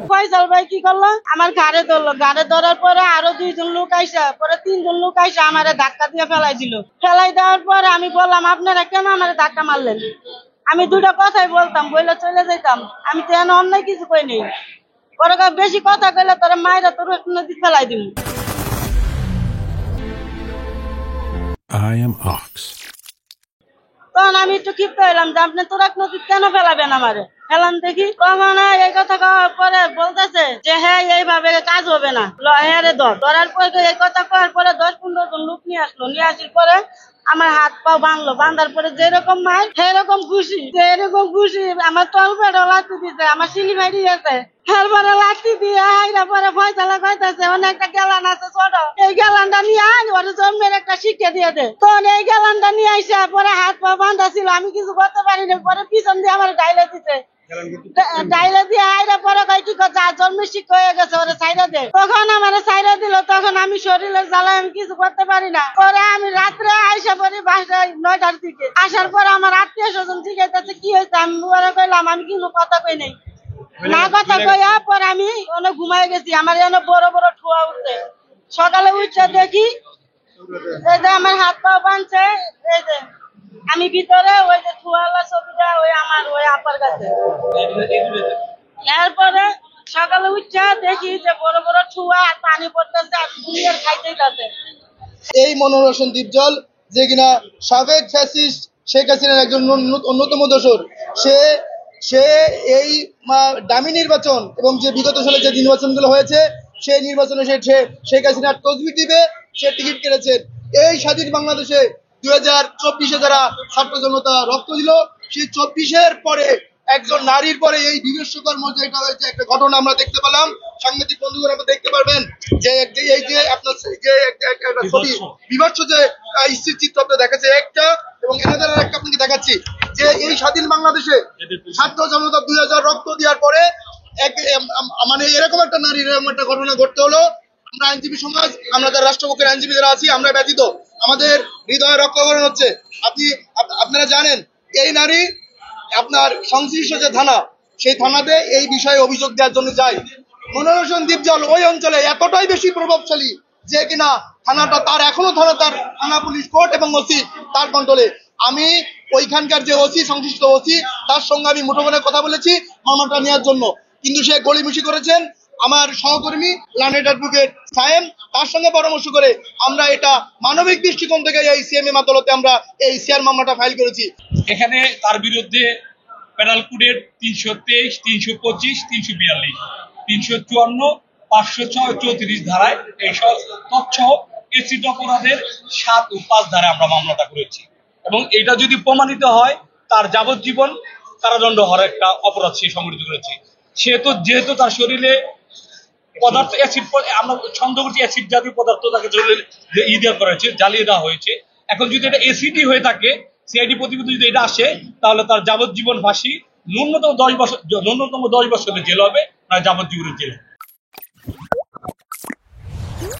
ফয়সাল ভাই কি করলো, আমার ঘাড়ে ধরলো, ঘাড়ে ধরার পরে আরো 2 জন লোক আইসা, পরে 3 জন লোক আইসা আমারে ধাক্কা দিয়ে ফেলাই দিল। ফেলাই দেওয়ার পরে আমি বললাম, আপনারা কেন আমারে ধাক্কা মারলেন? আমি 2টা কথাই বলতাম, বলে চলে যেতাম। আমি তো এনে অন্যায় কিছু কই নেই। পরে বেশি কথা কইলে তোরা মায়েরা তোর নদী ফেলাই দিব। I am Ox. তখন আমি একটু ক্ষিপ্ত হইলাম যে আপনি তোরাক নদী কেন ফেলাবেন আমারে, ফেলান দেখি। তখন এই কথা কওয়ার পরে বলতেছে যে হ্যাঁ এইভাবে কাজ হবে না, হ্যাঁ রে ধরার পরে এই কথা কওয়ার পরে 10-15 জন লোক নিয়ে আসলো। নিয়ে আসার পরে আমার হাত পা বাঁধলো, বাঁধার পরে যেরকম মার সেরকম খুশি, যেরকম খুশি আমার তল পেটও লাঠি দিতে, আমার সিলি ভাই দিয়েছে। তারপরে লাঠি দিয়ে আইরা পরে ফয়সালা কইতাছে অনেকটা গেলান আছে ছোট, এই গেলানটা নিয়ে আয়, ওর জন্মের একটা শিক্ষা দিয়ে দে। তখন এই গেলানটা নিয়ে আইসা পরে হাত পা বাঁধা ছিল, আমি কিছু করতে পারিনি। পরে পিছন দিয়ে আমার ডাইলে দিতে, ডাইলে দিয়ে আইরা পরে কয় কি যা জন্মের শিক্ষা হয়ে গেছে, ওরে ছাইরা দে। তখন আমার ছাইরা দিল। তখন আমি শরীরের জ্বালায় আমি কিছু করতে পারি না। পরে আমি রাত্রে আইসা পরে বাসায় 9টার দিকে আসার পরে আমার আত্মীয় স্বজন জিজ্ঞাসা কি হয়েছে, আমি ওরা কইলাম আমি কিছু কথা কই নাই। না কথা কইয়া পরে আমি অনেক ঘুমাই গেছি। আমার এনে বড় বড় ঠোয়া উঠছে। সকালে উঠে দেখি এই যে আমার হাত পা বাঁধছে, এই যে আমি ভিতরে, ওই যে ঠোয়ালা ছবিটা ওই আমার ওই আপার কাছে। এরপরে সকালে উঠে দেখি যে বড় বড় ঠোয়া পানি পড়তেছে আর দুনিয়ার খাইতেই যাচ্ছে। এই মনোহর হোসেন দীপজল, যে কিনা সাবেক ফ্যাসিস্ট শেখ হাসিনার একজন অন্যতম দোসর, সে এই দামি নির্বাচন এবং যে বিগত সালে যে নির্বাচনগুলো হয়েছে সেই নির্বাচনে সে শেখ হাসিনার তসবি টিপে সে টিকিট কেটেছেন। এই স্বাধীন বাংলাদেশে 2024-এ যারা ছাত্র জনতা রক্ত দিল, সেই 24-এর পরে একজন নারীর পরে এই বিভৎসকর মধ্যে এটা হয়েছে একটা ঘটনা আমরা দেখতে পেলাম। সাংবাদিক বন্ধুরা আপনারা দেখতে পারবেন যে এই যে আপনার যে একটা ছবি বিভৎস যে স্থির চিত্র আপনার দেখাচ্ছে একটা, এবং এনাদের একটা আপনাকে দেখাচ্ছি যে এই স্বাধীন বাংলাদেশে ছাত্র জনতা 2000 রক্ত দেওয়ার পরে মানে এরকম একটা নারীর এরকম একটা ঘটনা ঘটতে হলো। আমরা আইনজীবী সমাজ, আমরা যারা রাষ্ট্রপক্ষের আইনজীবী যারা আছি, আমরা ব্যতীত, আমাদের হৃদয়ে রক্তক্ষরণ হচ্ছে। আপনারা জানেন এই নারী আপনার সংশ্লিষ্ট যে থানা, সেই থানাতে এই বিষয়ে অভিযোগ দেওয়ার জন্য যায়। মনোহর হোসেন দীপজল ওই অঞ্চলে এতটাই বেশি প্রভাবশালী যে কিনা থানাটা তার এখনো তার থানা পুলিশ কোর্ট এবং ওসি তার কন্ট্রোলে। আমি ওইখানকার যে ওসি, সংশ্লিষ্ট ওসি, তার সঙ্গে আমি মুঠোফোনে কথা বলেছি মামলাটা নেওয়ার জন্য, কিন্তু সে গলিমুষি করেছেন। আমার সহকর্মী লানেট অ্যাডভোকেট সায়েম, তার সঙ্গে পরামর্শ করে আমরা এটা মানবিক দৃষ্টিকোণ থেকে এই সিএমএম আদালতে আমরা এই সিআর মামলাটা ফাইল করেছি। এখানে তার বিরুদ্ধে পেনাল কোডের 323, 325, 342, 354, 506, 34 ধারায় এইসব তথ্য এসিড অপরাধের 7 ও 5 ধারায় আমরা মামলাটা করেছি। এবং এটা যদি প্রমাণিত হয় তার যাবজ্জীবন কারাদণ্ড হওয়ার একটা অপরাধ সে সংঘটিত করেছে। যেহেতু তার শরীরে পদার্থ অ্যাসিড, আমরা সন্দেহ করছি অ্যাসিড জাতীয় পদার্থ তাকে দেওয়া করেছে, জ্বালিয়ে দেওয়া হয়েছে। এখন যদি এটা এসিডি হয়ে থাকে, সিআইডি প্রতিবেদন যদি এটা আসে, তাহলে তার যাবজ্জীবন ফাঁসি, ন্যূনতম 10 বছরের জেল হবে, না যাবজ্জীবনের জেল।